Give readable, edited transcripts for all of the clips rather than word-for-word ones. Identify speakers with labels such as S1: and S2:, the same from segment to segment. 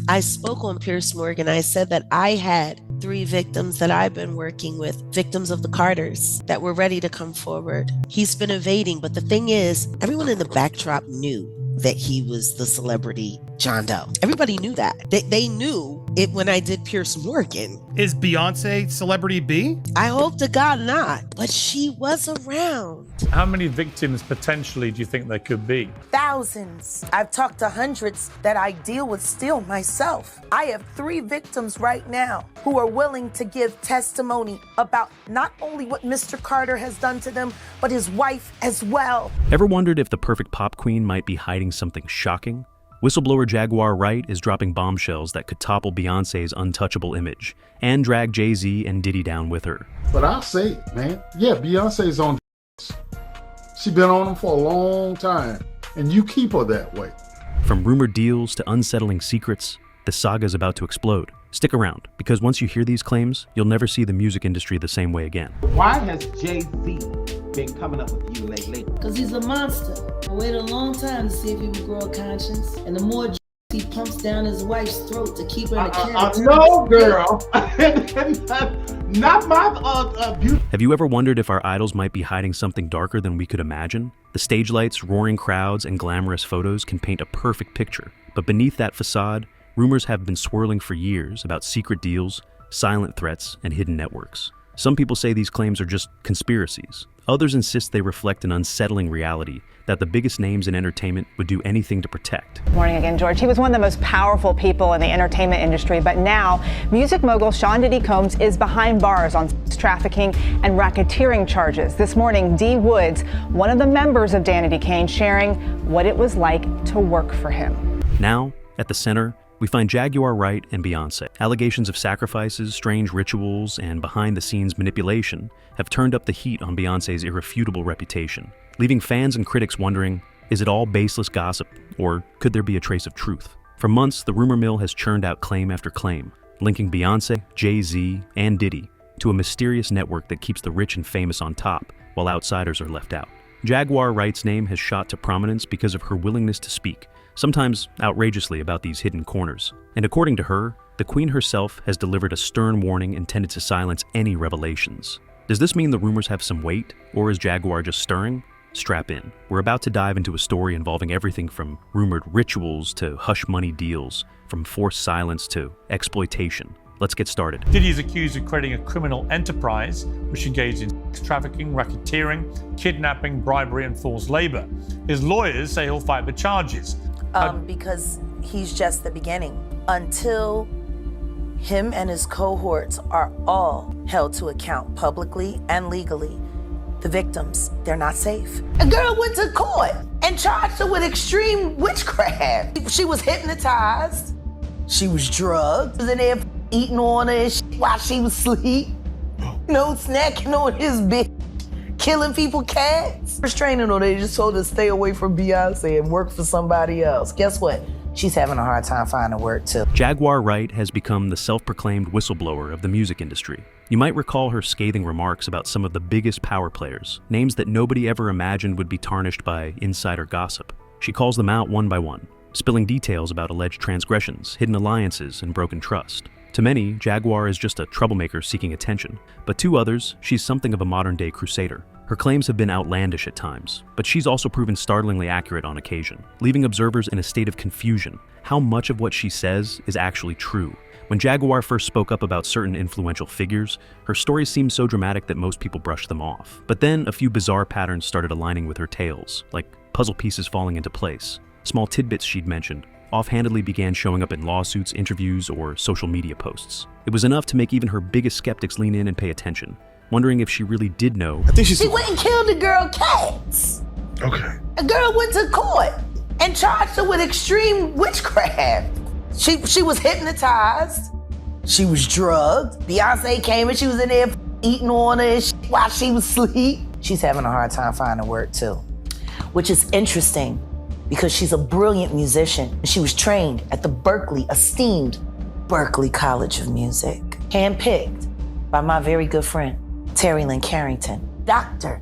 S1: I spoke on Pierce Morgan. I said that I had 3 victims that I've been working with, victims of the Carters, that were ready to come forward. He's been evading, but the thing is, everyone in the backdrop knew that he was the celebrity John Doe. Everybody knew that. They knew it when I did Pierce Morgan.
S2: Is Beyonce Celebrity B?
S1: I hope to God not, but she was around.
S3: How many victims potentially do you think there could be?
S4: Thousands. I've talked to hundreds that I deal with still myself. I have 3 victims right now who are willing to give testimony about not only what Mr. Carter has done to them, but his wife as well.
S5: Ever wondered if the perfect pop queen might be hiding something shocking? Whistleblower Jaguar Wright is dropping bombshells that could topple Beyonce's untouchable image and drag Jay-Z and Diddy down with her.
S6: But I'll say it, man. Yeah, Beyonce's on. She been on them for a long time, and you keep her that way.
S5: From rumored deals to unsettling secrets, the saga is about to explode. Stick around, because once you hear these claims, you'll never see the music industry the same way again.
S7: Why has Jay-Z been coming up with you lately?
S8: Because he's a monster. I waited a long time to see if he would grow a conscience. And the more he pumps down his wife's throat to keep her in the character.
S7: No, girl. Not my beauty.
S5: Have you ever wondered if our idols might be hiding something darker than we could imagine? The stage lights, roaring crowds, and glamorous photos can paint a perfect picture. But beneath that facade, rumors have been swirling for years about secret deals, silent threats, and hidden networks. Some people say these claims are just conspiracies. Others insist they reflect an unsettling reality that the biggest names in entertainment would do anything to protect.
S9: Good morning again, George. He was one of the most powerful people in the entertainment industry, but now music mogul Sean Diddy Combs is behind bars on trafficking and racketeering charges. This morning, Dee Woods, one of the members of Danity Kane, sharing what it was like to work for him.
S5: Now, at the center, we find Jaguar Wright and Beyoncé. Allegations of sacrifices, strange rituals, and behind-the-scenes manipulation have turned up the heat on Beyoncé's irrefutable reputation, leaving fans and critics wondering, is it all baseless gossip, or could there be a trace of truth? For months, the rumor mill has churned out claim after claim, linking Beyoncé, Jay-Z, and Diddy to a mysterious network that keeps the rich and famous on top, while outsiders are left out. Jaguar Wright's name has shot to prominence because of her willingness to speak, sometimes outrageously, about these hidden corners. And according to her, the Queen herself has delivered a stern warning intended to silence any revelations. Does this mean the rumors have some weight, or is Jaguar just stirring? Strap in. We're about to dive into a story involving everything from rumored rituals to hush money deals, from forced silence to exploitation. Let's get started.
S3: Diddy is accused of creating a criminal enterprise which engaged in sex trafficking, racketeering, kidnapping, bribery, and forced labor. His lawyers say he'll fight the charges.
S4: Because he's just the beginning. Until him and his cohorts are all held to account publicly and legally, the victims, they're not safe. A girl went to court and charged her with extreme witchcraft. She was hypnotized. She was drugged. She was in there eating on her while she was asleep. Snacking on his bed. Killing people, cats. Restraining her, they just told her to stay away from Beyonce and work for somebody else. Guess what? She's having a hard time finding work too.
S5: Jaguar Wright has become the self-proclaimed whistleblower of the music industry. You might recall her scathing remarks about some of the biggest power players, names that nobody ever imagined would be tarnished by insider gossip. She calls them out one by one, spilling details about alleged transgressions, hidden alliances, and broken trust. To many, Jaguar is just a troublemaker seeking attention, but to others, she's something of a modern-day crusader. Her claims have been outlandish at times, but she's also proven startlingly accurate on occasion, leaving observers in a state of confusion. How much of what she says is actually true? When Jaguar first spoke up about certain influential figures, her stories seemed so dramatic that most people brushed them off. But then a few bizarre patterns started aligning with her tales, like puzzle pieces falling into place. Small tidbits she'd mentioned offhandedly began showing up in lawsuits, interviews, or social media posts. It was enough to make even her biggest skeptics lean in and pay attention, wondering if she really did know.
S4: I think she went and killed the girl Cats.
S6: Okay.
S4: A girl went to court and charged her with extreme witchcraft. She was hypnotized. She was drugged. Beyonce came and she was in there eating on her while she was asleep. She's having a hard time finding work too, which is interesting because she's a brilliant musician. She was trained at the esteemed Berklee College of Music, handpicked by my very good friend, Terry Lynn Carrington, Dr.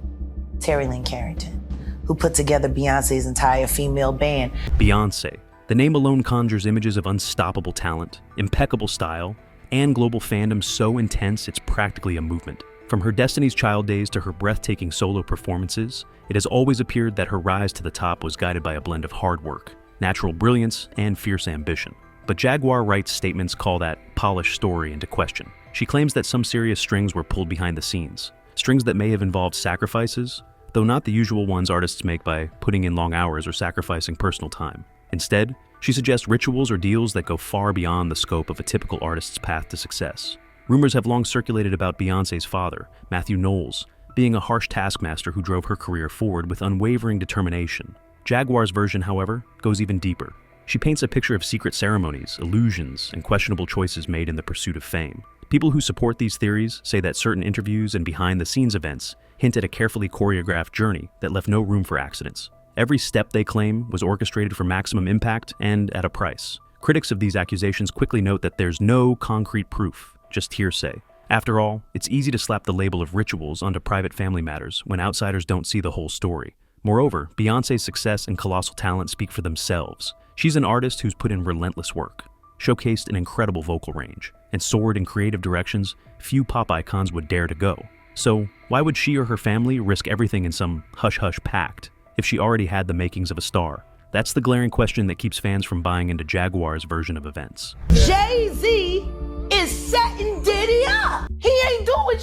S4: Terry Lynn Carrington, who put together Beyonce's entire female band.
S5: Beyoncé, The name alone conjures images of unstoppable talent, impeccable style, and global fandom so intense it's practically a movement. From her Destiny's Child days to her breathtaking solo performances, it has always appeared that her rise to the top was guided by a blend of hard work, natural brilliance, and fierce ambition. But Jaguar Wright's statements call that polished story into question. She claims that some serious strings were pulled behind the scenes, strings that may have involved sacrifices, though not the usual ones artists make by putting in long hours or sacrificing personal time. Instead, she suggests rituals or deals that go far beyond the scope of a typical artist's path to success. Rumors have long circulated about Beyoncé's father, Matthew Knowles, being a harsh taskmaster who drove her career forward with unwavering determination. Jaguar's version, however, goes even deeper. She paints a picture of secret ceremonies, illusions, and questionable choices made in the pursuit of fame. People who support these theories say that certain interviews and behind-the-scenes events hint at a carefully choreographed journey that left no room for accidents. Every step, they claim, was orchestrated for maximum impact and at a price. Critics of these accusations quickly note that there's no concrete proof, just hearsay. After all, it's easy to slap the label of rituals onto private family matters when outsiders don't see the whole story. Moreover, Beyoncé's success and colossal talent speak for themselves. She's an artist who's put in relentless work, showcased an incredible vocal range, and soared in creative directions few pop icons would dare to go. So, why would she or her family risk everything in some hush-hush pact if she already had the makings of a star? That's the glaring question that keeps fans from buying into Jaguar's version of events.
S4: Jay-Z is setting Diddy up. He ain't doing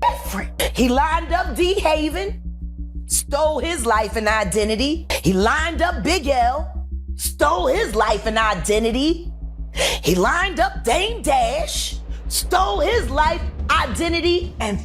S4: different. He lined up D. Haven, stole his life and identity. He lined up Big L, stole his life and identity. He lined up Dame Dash, stole his life, identity, and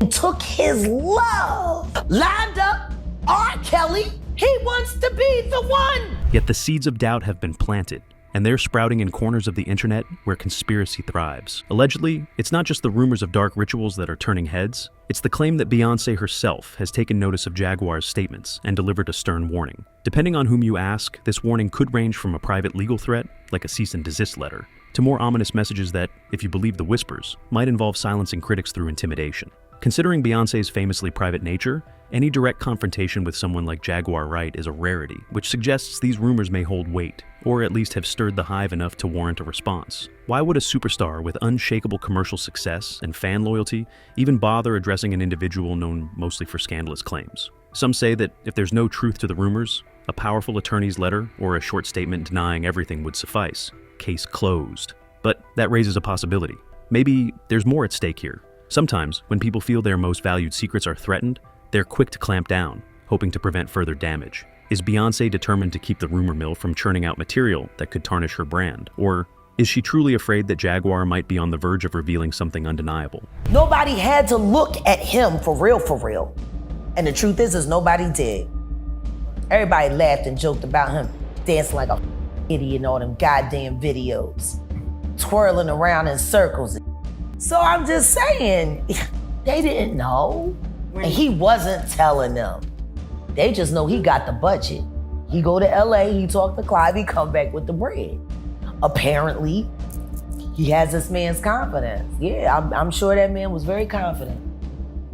S4: took his love. Lined up R. Kelly. He wants to be the one.
S5: Yet the seeds of doubt have been planted, and they're sprouting in corners of the internet where conspiracy thrives. Allegedly, it's not just the rumors of dark rituals that are turning heads, it's the claim that Beyoncé herself has taken notice of Jaguar's statements and delivered a stern warning. Depending on whom you ask, this warning could range from a private legal threat, like a cease and desist letter, to more ominous messages that, if you believe the whispers, might involve silencing critics through intimidation. Considering Beyoncé's famously private nature, any direct confrontation with someone like Jaguar Wright is a rarity, which suggests these rumors may hold weight, or at least have stirred the hive enough to warrant a response. Why would a superstar with unshakable commercial success and fan loyalty even bother addressing an individual known mostly for scandalous claims? Some say that if there's no truth to the rumors, a powerful attorney's letter or a short statement denying everything would suffice. Case closed. But that raises a possibility. Maybe there's more at stake here. Sometimes, when people feel their most valued secrets are threatened, they're quick to clamp down, hoping to prevent further damage. Is Beyoncé determined to keep the rumor mill from churning out material that could tarnish her brand? Or is she truly afraid that Jaguar might be on the verge of revealing something undeniable?
S4: Nobody had to look at him for real. And the truth is nobody did. Everybody laughed and joked about him dancing like a idiot in all them goddamn videos, twirling around in circles. So I'm just saying, they didn't know. And he wasn't telling them. They just know he got the budget. He go to LA, he talk to Clive, he come back with the bread. Apparently, he has this man's confidence. Yeah, I'm sure that man was very confident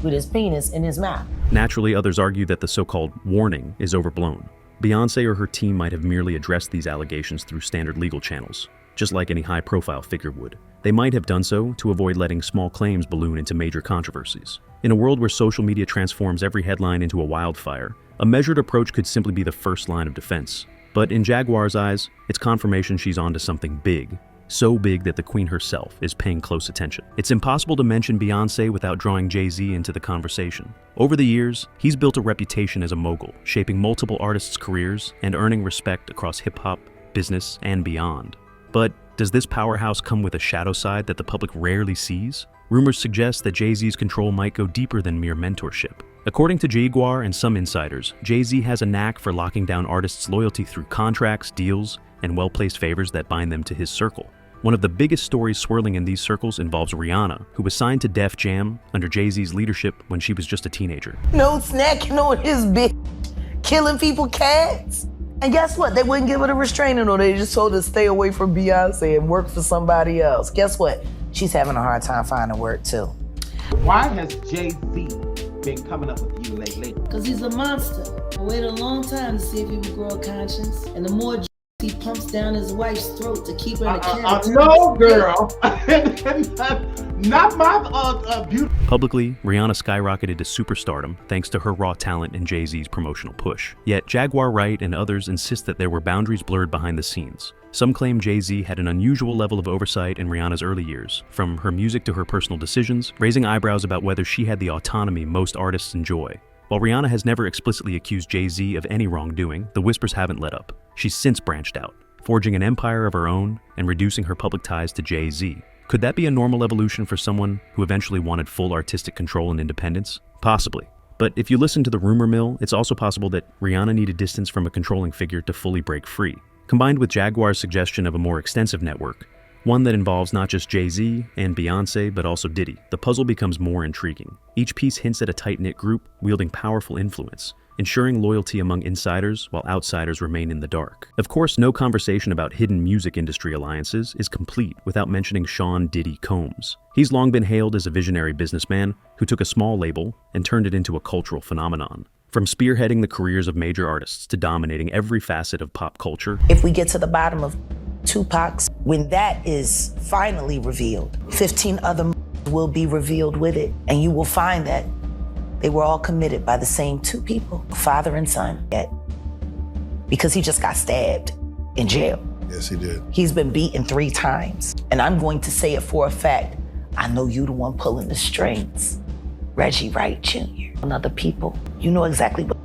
S4: with his penis in his mouth.
S5: Naturally, others argue that the so-called warning is overblown. Beyoncé or her team might have merely addressed these allegations through standard legal channels, just like any high-profile figure would. They might have done so to avoid letting small claims balloon into major controversies. In a world where social media transforms every headline into a wildfire, a measured approach could simply be the first line of defense. But in Jaguar's eyes, it's confirmation she's onto something big. So big that the Queen herself is paying close attention. It's impossible to mention Beyoncé without drawing Jay-Z into the conversation. Over the years, he's built a reputation as a mogul, shaping multiple artists' careers and earning respect across hip-hop, business, and beyond. But does this powerhouse come with a shadow side that the public rarely sees? Rumors suggest that Jay-Z's control might go deeper than mere mentorship. According to Jaguar and some insiders, Jay-Z has a knack for locking down artists' loyalty through contracts, deals, and well-placed favors that bind them to his circle. One of the biggest stories swirling in these circles involves Rihanna, who was signed to Def Jam under Jay-Z's leadership when she was just a teenager.
S4: No snacking on his bitch, killing people cats. And guess what? They wouldn't give her a restraining order. They just told her to stay away from Beyonce and work for somebody else. Guess what? She's having a hard time finding work too.
S7: Why has Jay-Z been coming up with you lately?
S8: Because he's a monster. I waited a long time to see if he would grow a conscience. And the more he pumps down his wife's throat to keep her in a character.
S7: No, girl. Not my beauty.
S5: Publicly, Rihanna skyrocketed to superstardom thanks to her raw talent and Jay-Z's promotional push. Yet Jaguar Wright and others insist that there were boundaries blurred behind the scenes. Some claim Jay-Z had an unusual level of oversight in Rihanna's early years, from her music to her personal decisions, raising eyebrows about whether she had the autonomy most artists enjoy. While Rihanna has never explicitly accused Jay-Z of any wrongdoing, the whispers haven't let up. She's since branched out, forging an empire of her own and reducing her public ties to Jay-Z. Could that be a normal evolution for someone who eventually wanted full artistic control and independence? Possibly. But if you listen to the rumor mill, it's also possible that Rihanna needed distance from a controlling figure to fully break free. Combined with Jaguar's suggestion of a more extensive network, one that involves not just Jay-Z and Beyoncé, but also Diddy, the puzzle becomes more intriguing. Each piece hints at a tight-knit group wielding powerful influence, ensuring loyalty among insiders while outsiders remain in the dark. Of course, no conversation about hidden music industry alliances is complete without mentioning Sean Diddy Combs. He's long been hailed as a visionary businessman who took a small label and turned it into a cultural phenomenon. From spearheading the careers of major artists to dominating every facet of pop culture.
S4: If we get to the bottom of Tupac's, when that is finally revealed, 15 other will be revealed with it, and you will find that they were all committed by the same two people, father and son, yet because he just got stabbed in jail.
S6: Yes, he did.
S4: He's been beaten 3 times, and I'm going to say it for a fact. I know you the one pulling the strings, Reggie Wright Jr. and other people. You know exactly what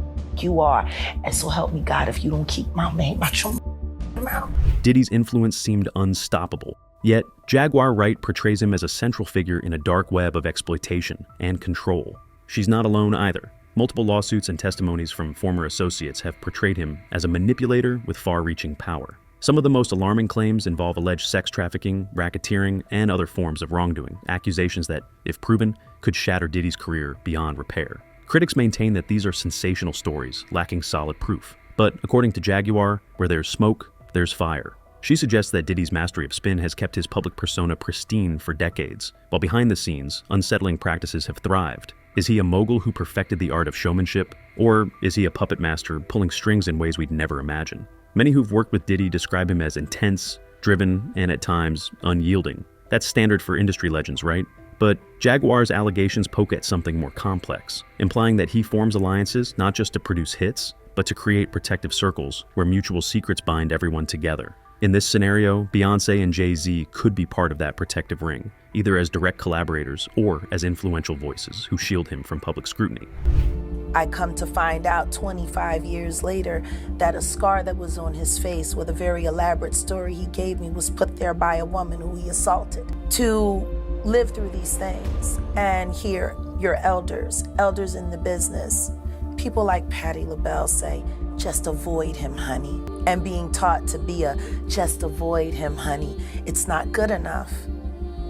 S4: you are, and so help me God if you don't keep my name out your mouth.
S5: Diddy's influence seemed unstoppable. Yet, Jaguar Wright portrays him as a central figure in a dark web of exploitation and control. She's not alone either. Multiple lawsuits and testimonies from former associates have portrayed him as a manipulator with far-reaching power. Some of the most alarming claims involve alleged sex trafficking, racketeering, and other forms of wrongdoing, accusations that, if proven, could shatter Diddy's career beyond repair. Critics maintain that these are sensational stories, lacking solid proof. But according to Jaguar, where there's smoke, there's fire. She suggests that Diddy's mastery of spin has kept his public persona pristine for decades, while behind the scenes, unsettling practices have thrived. Is he a mogul who perfected the art of showmanship, or is he a puppet master pulling strings in ways we'd never imagine? Many who've worked with Diddy describe him as intense, driven, and at times, unyielding. That's standard for industry legends, right? But Jaguar's allegations poke at something more complex, implying that he forms alliances not just to produce hits, but to create protective circles where mutual secrets bind everyone together. In this scenario, Beyoncé and Jay-Z could be part of that protective ring, either as direct collaborators or as influential voices who shield him from public scrutiny.
S4: I come to find out 25 years later that a scar that was on his face with a very elaborate story he gave me was put there by a woman who he assaulted. To live through these things and hear your elders in the business, people like Patti LaBelle say, just avoid him, honey. And being taught to be a just avoid him, honey, it's not good enough.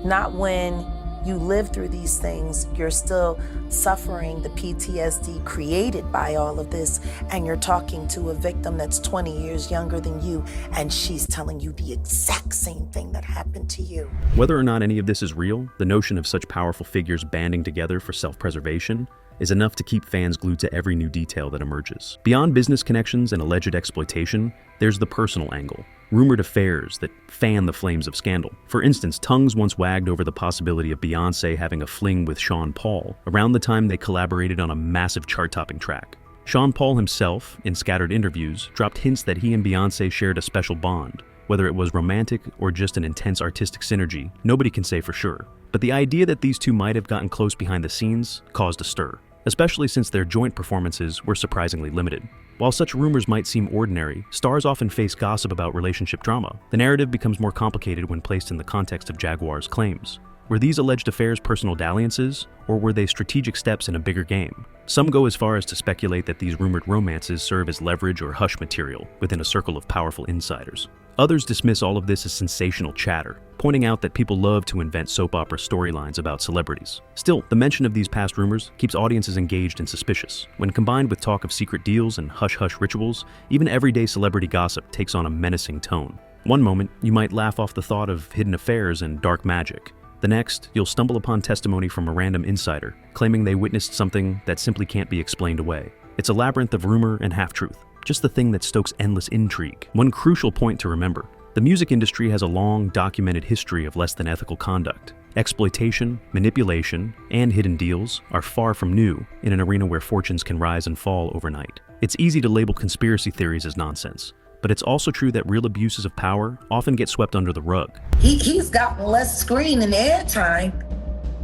S4: Not when you live through these things, you're still suffering the PTSD created by all of this, and you're talking to a victim that's 20 years younger than you, and she's telling you the exact same thing that happened to you.
S5: Whether or not any of this is real, the notion of such powerful figures banding together for self-preservation is enough to keep fans glued to every new detail that emerges. Beyond business connections and alleged exploitation, there's the personal angle. Rumored affairs that fan the flames of scandal. For instance, tongues once wagged over the possibility of Beyoncé having a fling with Sean Paul around the time they collaborated on a massive chart-topping track. Sean Paul himself, in scattered interviews, dropped hints that he and Beyoncé shared a special bond. Whether it was romantic or just an intense artistic synergy, nobody can say for sure. But the idea that these two might have gotten close behind the scenes caused a stir, especially since their joint performances were surprisingly limited. While such rumors might seem ordinary, stars often face gossip about relationship drama. The narrative becomes more complicated when placed in the context of Jaguar's claims. Were these alleged affairs personal dalliances, or were they strategic steps in a bigger game? Some go as far as to speculate that these rumored romances serve as leverage or hush material within a circle of powerful insiders. Others dismiss all of this as sensational chatter, pointing out that people love to invent soap opera storylines about celebrities. Still, the mention of these past rumors keeps audiences engaged and suspicious. When combined with talk of secret deals and hush-hush rituals, even everyday celebrity gossip takes on a menacing tone. One moment, you might laugh off the thought of hidden affairs and dark magic. The next, you'll stumble upon testimony from a random insider, claiming they witnessed something that simply can't be explained away. It's a labyrinth of rumor and half-truth, just the thing that stokes endless intrigue. One crucial point to remember: the music industry has a long, documented history of less than ethical conduct. Exploitation, manipulation, and hidden deals are far from new in an arena where fortunes can rise and fall overnight. It's easy to label conspiracy theories as nonsense, but it's also true that real abuses of power often get swept under the rug.
S8: He's gotten less screen and airtime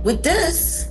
S8: with this.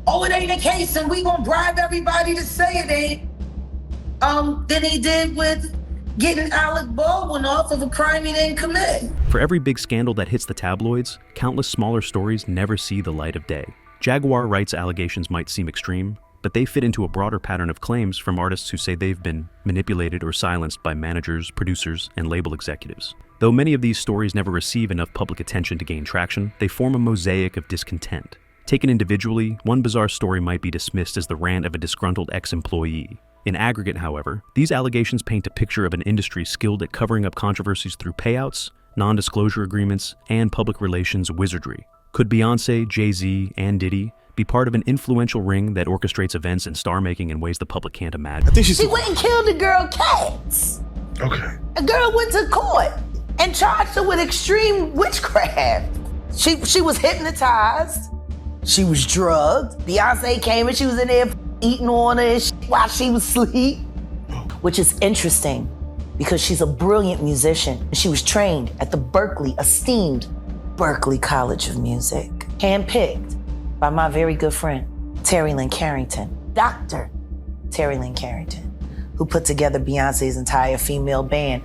S8: Oh, it ain't a case and we gonna bribe everybody to say it ain't. Than he did with getting Alec Baldwin off of a crime he didn't commit.
S5: For every big scandal that hits the tabloids, countless smaller stories never see the light of day. Jaguar Wright's allegations might seem extreme, but they fit into a broader pattern of claims from artists who say they've been manipulated or silenced by managers, producers, and label executives. Though many of these stories never receive enough public attention to gain traction, they form a mosaic of discontent. Taken individually, one bizarre story might be dismissed as the rant of a disgruntled ex-employee. In aggregate, however, these allegations paint a picture of an industry skilled at covering up controversies through payouts, non-disclosure agreements, and public relations wizardry. Could Beyonce, Jay-Z, and Diddy be part of an influential ring that orchestrates events and star-making in ways the public can't imagine?
S10: I think
S8: She went and killed the girl Cats.
S10: Okay.
S8: A girl went to court and charged her with extreme witchcraft. She was hypnotized. She was drugged. Beyonce came and she was in there eating on her while she was asleep. Which is interesting because she's a brilliant musician and she was trained at the esteemed Berklee College of Music. Handpicked by my very good friend, Terry Lynn Carrington, Dr. Terry Lynn Carrington, who put together Beyonce's entire female band.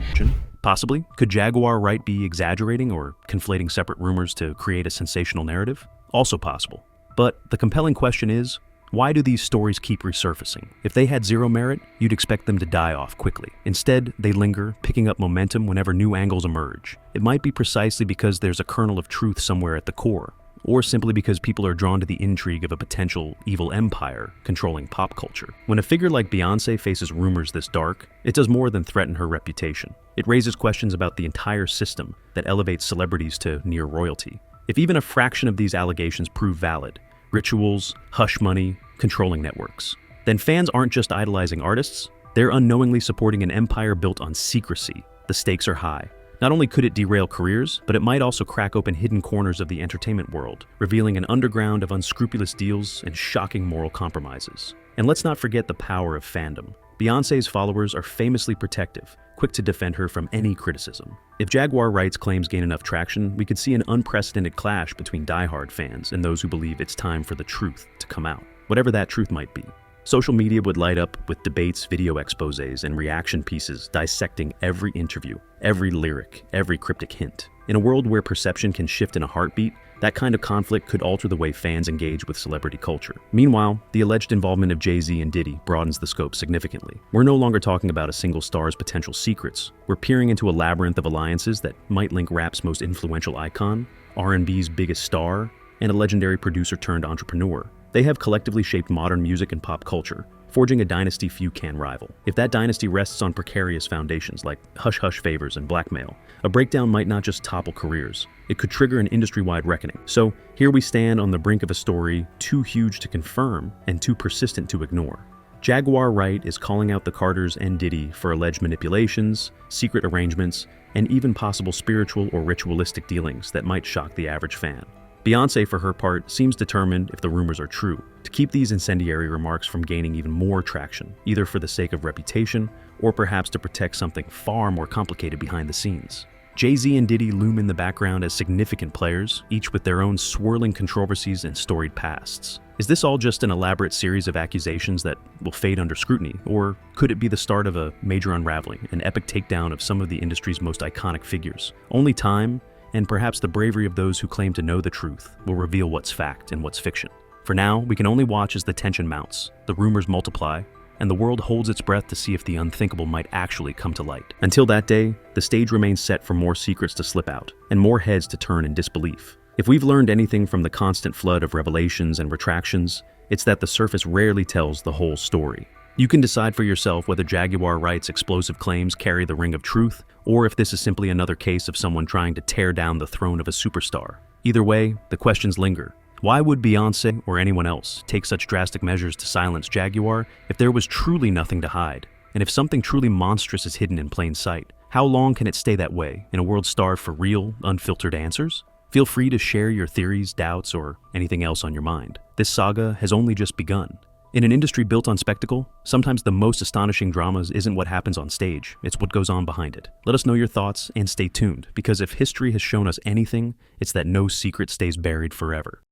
S5: Possibly. Could Jaguar Wright be exaggerating or conflating separate rumors to create a sensational narrative? Also possible. But the compelling question is, why do these stories keep resurfacing? If they had zero merit, you'd expect them to die off quickly. Instead, they linger, picking up momentum whenever new angles emerge. It might be precisely because there's a kernel of truth somewhere at the core, or simply because people are drawn to the intrigue of a potential evil empire controlling pop culture. When a figure like Beyoncé faces rumors this dark, it does more than threaten her reputation. It raises questions about the entire system that elevates celebrities to near royalty. If even a fraction of these allegations prove valid, rituals, hush money, controlling networks, then fans aren't just idolizing artists, they're unknowingly supporting an empire built on secrecy. The stakes are high. Not only could it derail careers, but it might also crack open hidden corners of the entertainment world, revealing an underground of unscrupulous deals and shocking moral compromises. And let's not forget the power of fandom. Beyoncé's followers are famously protective, quick to defend her from any criticism. If Jaguar Wright's claims gain enough traction, we could see an unprecedented clash between diehard fans and those who believe it's time for the truth to come out, whatever that truth might be. Social media would light up with debates, video exposés, and reaction pieces dissecting every interview, every lyric, every cryptic hint. In a world where perception can shift in a heartbeat, that kind of conflict could alter the way fans engage with celebrity culture. Meanwhile, the alleged involvement of Jay-Z and Diddy broadens the scope significantly. We're no longer talking about a single star's potential secrets. We're peering into a labyrinth of alliances that might link rap's most influential icon, R&B's biggest star, and a legendary producer turned entrepreneur. They have collectively shaped modern music and pop culture, forging a dynasty few can rival. If that dynasty rests on precarious foundations like hush-hush favors and blackmail, a breakdown might not just topple careers, it could trigger an industry-wide reckoning. So here we stand on the brink of a story too huge to confirm and too persistent to ignore. Jaguar Wright is calling out the Carters and Diddy for alleged manipulations, secret arrangements, and even possible spiritual or ritualistic dealings that might shock the average fan. Beyonce, for her part, seems determined, if the rumors are true, to keep these incendiary remarks from gaining even more traction, either for the sake of reputation or perhaps to protect something far more complicated behind the scenes. Jay-Z and Diddy loom in the background as significant players, each with their own swirling controversies and storied pasts. Is this all just an elaborate series of accusations that will fade under scrutiny, or could it be the start of a major unraveling, an epic takedown of some of the industry's most iconic figures? Only time, and perhaps the bravery of those who claim to know the truth, will reveal what's fact and what's fiction. For now, we can only watch as the tension mounts, the rumors multiply, and the world holds its breath to see if the unthinkable might actually come to light. Until that day, the stage remains set for more secrets to slip out, and more heads to turn in disbelief. If we've learned anything from the constant flood of revelations and retractions, it's that the surface rarely tells the whole story. You can decide for yourself whether Jaguar Wright's explosive claims carry the ring of truth, or if this is simply another case of someone trying to tear down the throne of a superstar. Either way, the questions linger. Why would Beyonce or anyone else take such drastic measures to silence Jaguar if there was truly nothing to hide? And if something truly monstrous is hidden in plain sight, how long can it stay that way in a world starved for real, unfiltered answers? Feel free to share your theories, doubts, or anything else on your mind. This saga has only just begun. In an industry built on spectacle, sometimes the most astonishing dramas isn't what happens on stage, it's what goes on behind it. Let us know your thoughts and stay tuned, because if history has shown us anything, it's that no secret stays buried forever.